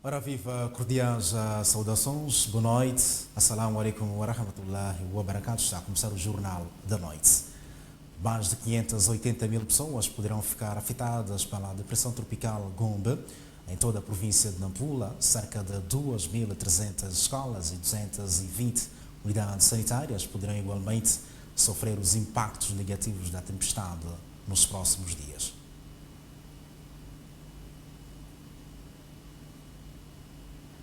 Ora viva, cordiais saudações, boa noite, assalamu alaikum wa rahmatullahi wa barakatuh. Está a começar o Jornal da Noite. Mais de 580 mil pessoas poderão ficar afetadas pela depressão tropical Gombe. Em toda a província de Nampula, cerca de 2.300 escolas e 220 unidades sanitárias poderão igualmente sofrer os impactos negativos da tempestade nos próximos dias.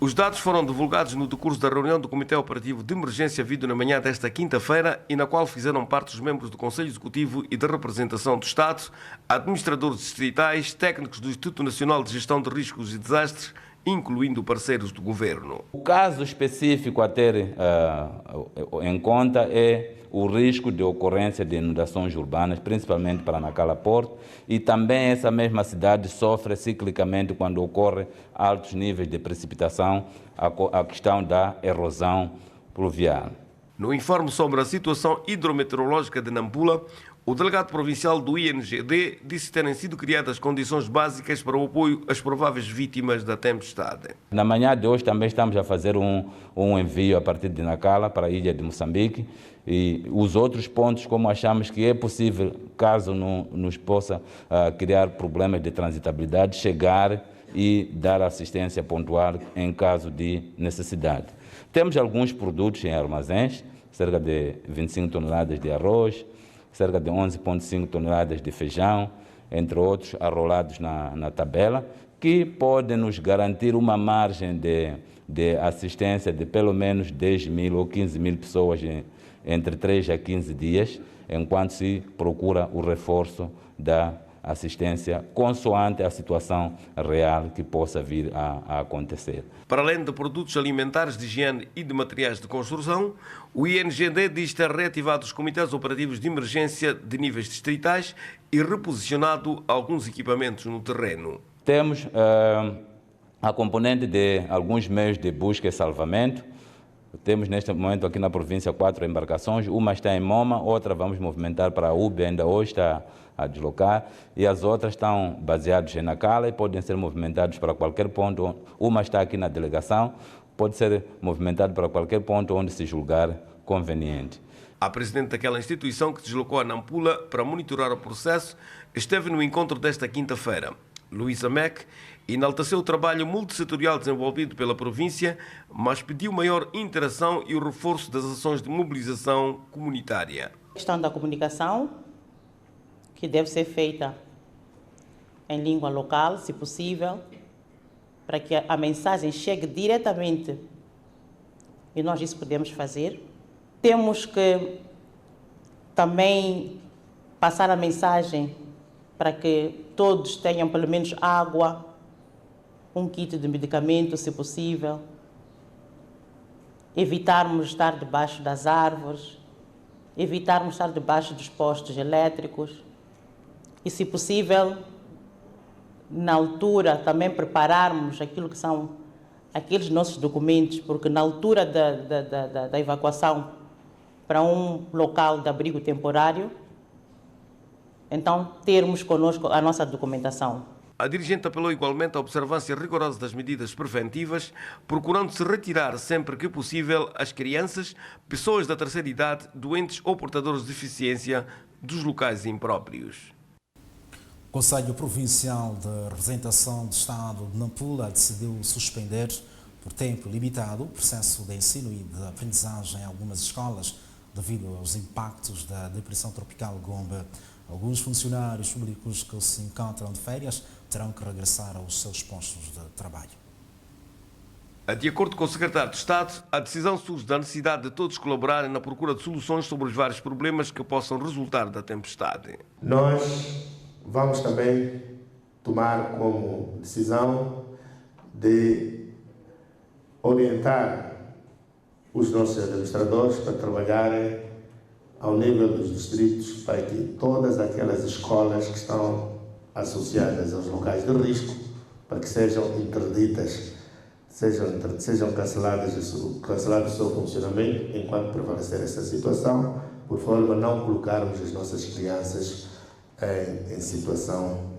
Os dados foram divulgados no decurso da reunião do Comitê Operativo de Emergência havido na manhã desta quinta-feira e na qual fizeram parte os membros do Conselho Executivo e da Representação do Estado, administradores distritais, técnicos do Instituto Nacional de Gestão de Riscos e Desastres, incluindo parceiros do Governo. O caso específico a ter em conta é o risco de ocorrência de inundações urbanas, principalmente para Nacala Porto, e também essa mesma cidade sofre ciclicamente quando ocorre altos níveis de precipitação, a questão da erosão pluvial. No informe sobre a situação hidrometeorológica de Nampula, o delegado provincial do INGD disse terem sido criadas condições básicas para o apoio às prováveis vítimas da tempestade. Na manhã de hoje também estamos a fazer um envio a partir de Nacala para a ilha de Moçambique e os outros pontos, como achamos que é possível, caso não nos possa criar problemas de transitabilidade, chegar e dar assistência pontual em caso de necessidade. Temos alguns produtos em armazéns, cerca de 25 toneladas de arroz, cerca de 11,5 toneladas de feijão, entre outros, arrolados na tabela, que podem nos garantir uma margem de assistência de pelo menos 10 mil ou 15 mil pessoas entre 3 a 15 dias, enquanto se procura o reforço da assistência consoante a situação real que possa vir a acontecer. Para além de produtos alimentares, de higiene e de materiais de construção, o INGD diz ter reativado os comitês operativos de emergência de níveis distritais e reposicionado alguns equipamentos no terreno. Temos a componente de alguns meios de busca e salvamento. Temos neste momento aqui na província 4 embarcações, uma está em Moma, outra vamos movimentar para a UB, ainda hoje está a deslocar, e as outras estão baseadas em Nacala e podem ser movimentadas para qualquer ponto. Uma está aqui na delegação, pode ser movimentada para qualquer ponto onde se julgar conveniente. A presidente daquela instituição que deslocou a Nampula para monitorar o processo esteve no encontro desta quinta-feira. Luísa Mac enalteceu o trabalho multissetorial desenvolvido pela província, mas pediu maior interação e o reforço das ações de mobilização comunitária. A questão da comunicação, que deve ser feita em língua local, se possível, para que a mensagem chegue diretamente, e nós isso podemos fazer. Temos que também passar a mensagem para que todos tenham pelo menos água, um kit de medicamento, se possível, evitarmos estar debaixo das árvores, evitarmos estar debaixo dos postos elétricos e, se possível, na altura também prepararmos aquilo que são aqueles nossos documentos, porque na altura da evacuação para um local de abrigo temporário, então termos connosco a nossa documentação. A dirigente apelou igualmente à observância rigorosa das medidas preventivas, procurando se retirar sempre que possível as crianças, pessoas da terceira idade, doentes ou portadores de deficiência dos locais impróprios. O Conselho Provincial de Representação do Estado de Nampula decidiu suspender por tempo limitado o processo de ensino e de aprendizagem em algumas escolas devido aos impactos da depressão tropical Gombe. Alguns funcionários públicos que se encontram de férias terão que regressar aos seus postos de trabalho. De acordo com o secretário de Estado, a decisão surge da necessidade de todos colaborarem na procura de soluções sobre os vários problemas que possam resultar da tempestade. Nós vamos também tomar como decisão de orientar os nossos administradores para trabalharem ao nível dos distritos, para que todas aquelas escolas que estão associadas aos locais de risco, para que sejam interditas, sejam canceladas o seu funcionamento enquanto prevalecer essa situação, por forma a não colocarmos as nossas crianças em situação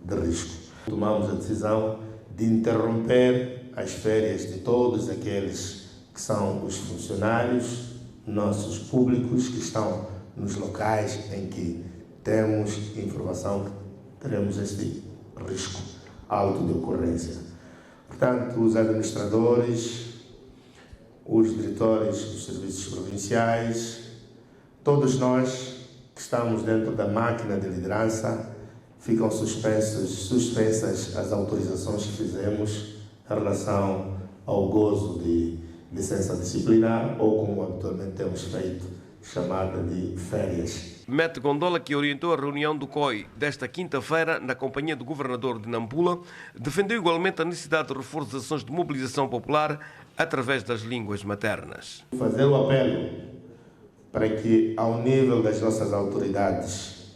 de risco. Tomamos a decisão de interromper as férias de todos aqueles que são os funcionários, nossos públicos que estão nos locais em que temos informação que teremos este risco alto de ocorrência. Portanto, os administradores, os diretores dos serviços provinciais, todos nós que estamos dentro da máquina de liderança, ficam suspensas as autorizações que fizemos em relação ao gozo de licença disciplinar ou, como habitualmente temos feito, chamada de férias. Mete Gondola, que orientou a reunião do COI desta quinta-feira na companhia do governador de Nampula, defendeu igualmente a necessidade de reforço das ações de mobilização popular através das línguas maternas. Fazer o apelo para que, ao nível das nossas autoridades,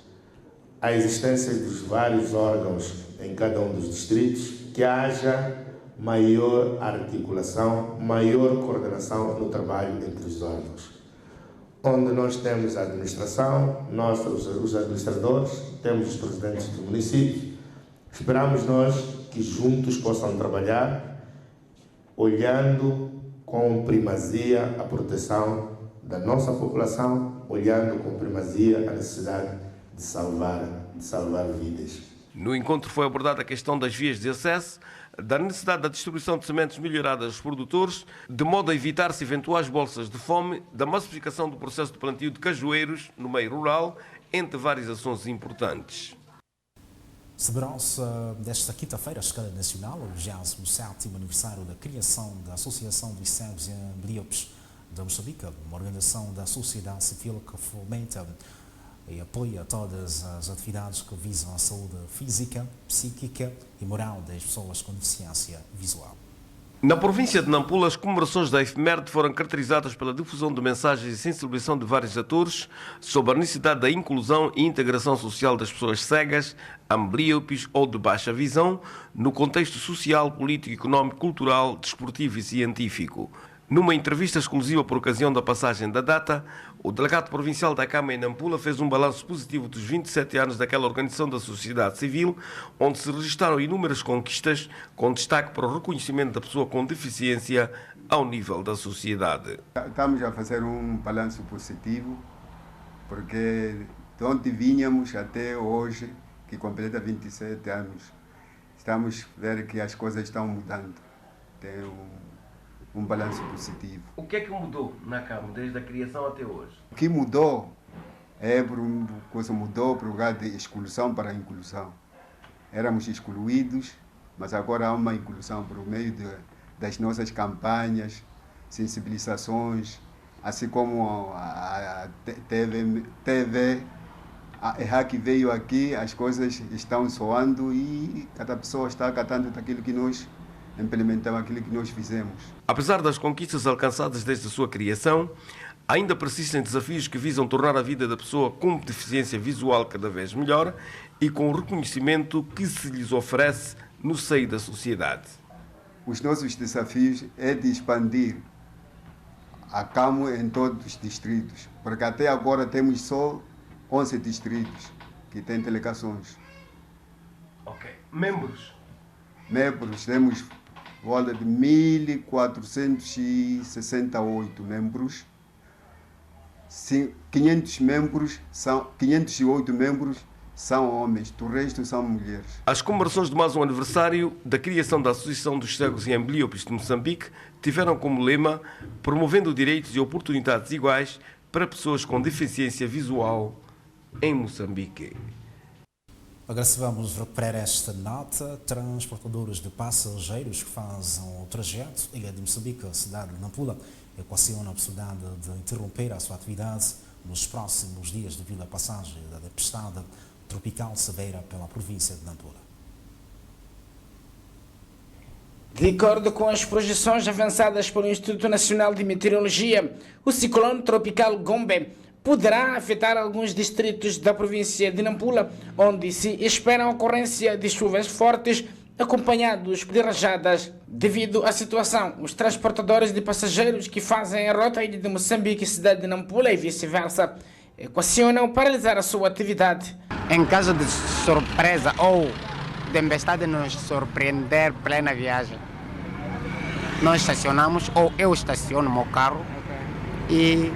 a existência dos vários órgãos em cada um dos distritos, que haja maior articulação, maior coordenação no trabalho entre os órgãos. Onde nós temos a administração, nós, os administradores, temos os presidentes do município, esperamos nós que juntos possam trabalhar, olhando com primazia a proteção da nossa população, olhando com primazia a necessidade de salvar vidas. No encontro foi abordada a questão das vias de acesso, da necessidade da distribuição de sementes melhoradas aos produtores, de modo a evitar-se eventuais bolsas de fome, da massificação do processo de plantio de cajueiros no meio rural, entre várias ações importantes. Celebram-se desta quinta-feira, à escala nacional, o 27º aniversário da criação da Associação dos Cegos e Ambliopes de Moçambique, uma organização da sociedade civil que fomenta e apoia todas as atividades que visam a saúde física, psíquica e moral das pessoas com deficiência visual. Na província de Nampula, as comemorações da efeméride foram caracterizadas pela difusão de mensagens e sensibilização de vários atores sobre a necessidade da inclusão e integração social das pessoas cegas, ambliopes ou de baixa visão, no contexto social, político, económico, cultural, desportivo e científico. Numa entrevista exclusiva por ocasião da passagem da data, o delegado provincial da Câmara em Nampula fez um balanço positivo dos 27 anos daquela organização da sociedade civil, onde se registaram inúmeras conquistas, com destaque para o reconhecimento da pessoa com deficiência ao nível da sociedade. Estamos a fazer um balanço positivo, porque de onde vínhamos até hoje, que completa 27 anos, estamos a ver que as coisas estão mudando. Tem um balanço positivo. O que é que mudou na Câmara, desde a criação até hoje? O que mudou mudou para o lugar de exclusão para a inclusão. Éramos excluídos, mas agora há uma inclusão por meio das nossas campanhas, sensibilizações, assim como a TV, a EHAC veio aqui, as coisas estão soando e cada pessoa está acatando daquilo que nós implementamos, aquilo que nós fizemos. Apesar das conquistas alcançadas desde a sua criação, ainda persistem desafios que visam tornar a vida da pessoa com deficiência visual cada vez melhor e com o reconhecimento que se lhes oferece no seio da sociedade. Os nossos desafios é de expandir a CAMO em todos os distritos, porque até agora temos só 11 distritos que têm delegações. Ok. Membros Temos volta de 1.468 membros. 508 membros são homens, o resto são mulheres. As comemorações de mais um aniversário da criação da Associação dos Cegos e Ambliopes de Moçambique tiveram como lema promovendo direitos e oportunidades iguais para pessoas com deficiência visual em Moçambique. Agora vamos recuperar esta nota. Transportadores de passageiros que fazem o trajeto Ilha de Moçambique, cidade de Nampula, equacionam a possibilidade de interromper a sua atividade nos próximos dias devido à passagem da tempestade tropical severa pela província de Nampula. De acordo com as projeções avançadas pelo Instituto Nacional de Meteorologia, o ciclone tropical Gombe poderá afetar alguns distritos da província de Nampula, onde se espera a ocorrência de chuvas fortes acompanhados de rajadas. Devido à situação, os transportadores de passageiros que fazem a rota Ilha de Moçambique e cidade de Nampula e vice-versa equacionam paralisar a sua atividade. Em caso de surpresa ou tempestade nos surpreender plena viagem. Nós estacionamos, ou eu estaciono o meu carro e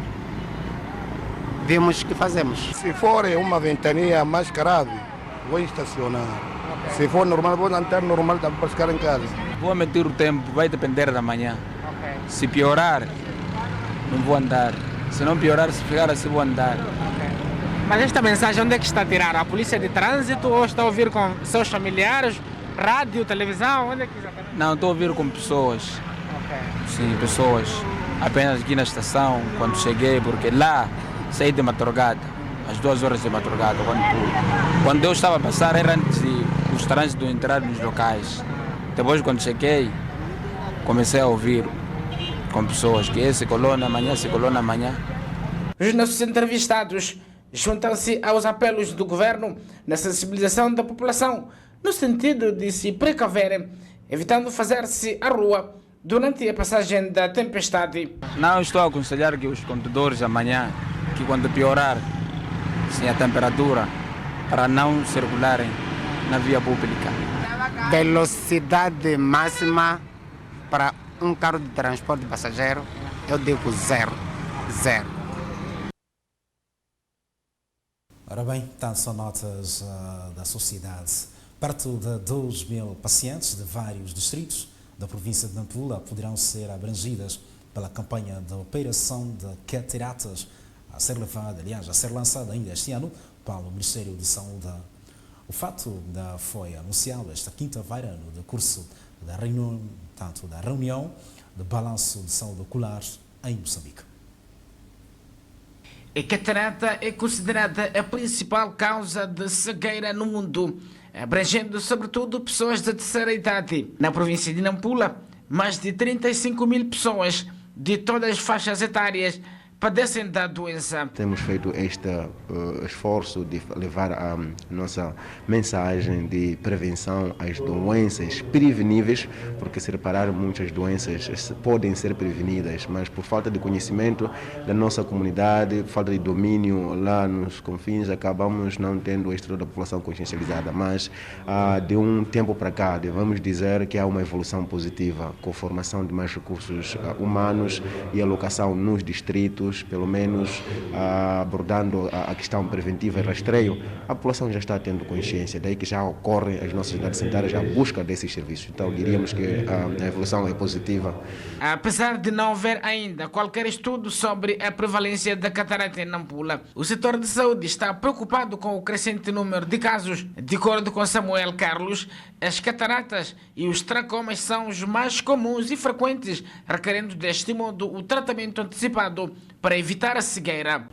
vemos o que fazemos. Se for uma ventania mais grave, vou estacionar. Se for normal, vou andar normal para ficar em casa. Vou meter o tempo, vai depender da manhã. Se piorar, não vou andar. Se não piorar, se ficar assim, vou andar. Mas esta mensagem onde é que está a tirar? A polícia de trânsito ou está a ouvir com seus familiares? Rádio, televisão? Onde é que exatamente? Não, estou a ouvir com pessoas. Sim, pessoas. Apenas aqui na estação, quando cheguei, porque lá saí de madrugada, às 2 horas de madrugada. Quando eu estava a passar, era antes de os trânsitos entrar nos locais. Depois, quando cheguei, comecei a ouvir com pessoas que esse coluna amanhã, esse coluna amanhã. Os nossos entrevistados juntam-se aos apelos do governo na sensibilização da população, no sentido de se precaverem, evitando fazer-se à rua durante a passagem da tempestade. Não estou a aconselhar que os condutores amanhã, que quando piorar sim, a temperatura, para não circularem na via pública. Velocidade máxima para um carro de transporte de passageiro, eu digo 0. Ora bem, tanto são notas da sociedade. Perto de 2.000 pacientes de vários distritos da província de Nampula poderão ser abrangidas pela campanha de operação de cataratas a ser lançada ainda este ano pelo Ministério de Saúde. O fato foi anunciado esta quinta-feira no decurso da reunião de balanço de saúde ocular em Moçambique. A catarata é considerada a principal causa de cegueira no mundo, abrangendo sobretudo pessoas de terceira idade. Na província de Nampula, mais de 35.000 pessoas de todas as faixas etárias padecem da doença. Temos feito este esforço de levar a nossa mensagem de prevenção às doenças preveníveis, porque se reparar, muitas doenças podem ser prevenidas, mas por falta de conhecimento da nossa comunidade, por falta de domínio lá nos confins, acabamos não tendo toda a população consciencializada. Mas de um tempo para cá, devemos dizer que há uma evolução positiva, com a formação de mais recursos humanos e alocação nos distritos, pelo menos abordando a questão preventiva e rastreio, a população já está tendo consciência, daí que já ocorrem as nossas unidades sanitárias a busca desses serviços. Então diríamos que a evolução é positiva. Apesar de não haver ainda qualquer estudo sobre a prevalência da catarata em Nampula, o setor de saúde está preocupado com o crescente número de casos. De acordo com Samuel Carlos, as cataratas e os tracomas são os mais comuns e frequentes, requerendo deste modo o tratamento antecipado para evitar a cegueira.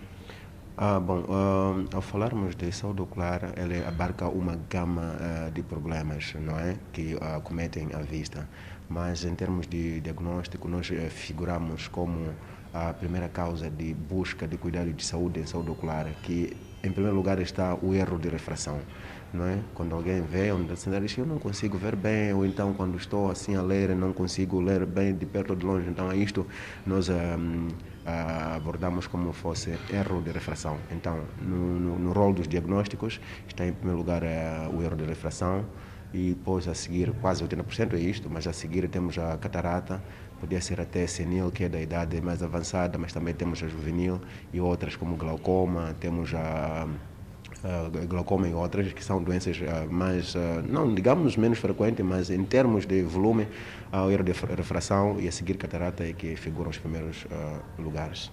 Ao falarmos de saúde ocular, ele abarca uma gama de problemas, não é, que acometem a vista. Mas em termos de diagnóstico, nós figuramos como a primeira causa de busca de cuidado de saúde em saúde ocular, que em primeiro lugar está o erro de refração. Não é? Quando alguém vê onde diz, eu não consigo ver bem, ou então quando estou assim a ler, não consigo ler bem de perto ou de longe. Então isto nós abordamos como fosse erro de refração. Então no rol dos diagnósticos está em primeiro lugar o erro de refração, e depois a seguir quase 80% é isto, mas a seguir temos a catarata, podia ser até senil, que é da idade mais avançada, mas também temos a juvenil e outras como glaucoma, temos a glaucoma e outras, que são doenças mais, não digamos menos frequentes, mas em termos de volume, o erro de refração e a seguir catarata é que figuram os primeiros lugares.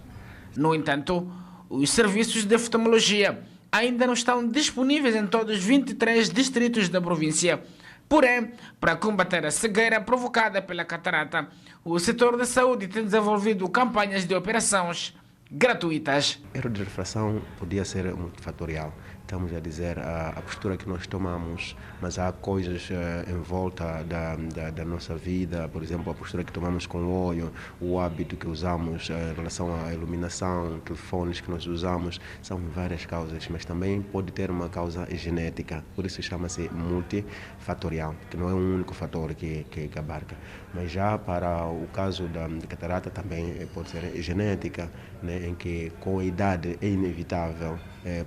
No entanto, os serviços de oftalmologia ainda não estão disponíveis em todos os 23 distritos da província. Porém, para combater a cegueira provocada pela catarata, o setor da saúde tem desenvolvido campanhas de operações gratuitas. O erro de refração podia ser multifatorial. Estamos a dizer a postura que nós tomamos, mas há coisas em volta da nossa vida, por exemplo, a postura que tomamos com o olho, o hábito que usamos em relação à iluminação, telefones que nós usamos, são várias causas, mas também pode ter uma causa genética, por isso chama-se multifatorial, que não é um único fator que abarca. Mas já para o caso da catarata também pode ser genética, né, em que com a idade é inevitável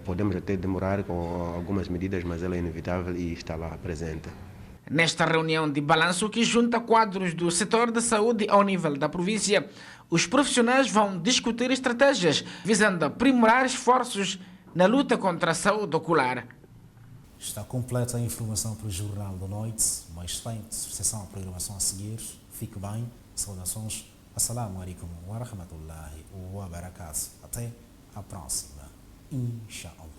Podemos até demorar com algumas medidas, mas ela é inevitável e está lá presente. Nesta reunião de balanço que junta quadros do setor da saúde ao nível da província, os profissionais vão discutir estratégias visando aprimorar esforços na luta contra a saúde ocular. Está completa a informação para o Jornal da Noite. Uma excelente sessão de programação a seguir. Fique bem. Saudações. Assalamu alaikum wa rahmatullahi wa barakatuh. Até a próxima. Inshallah.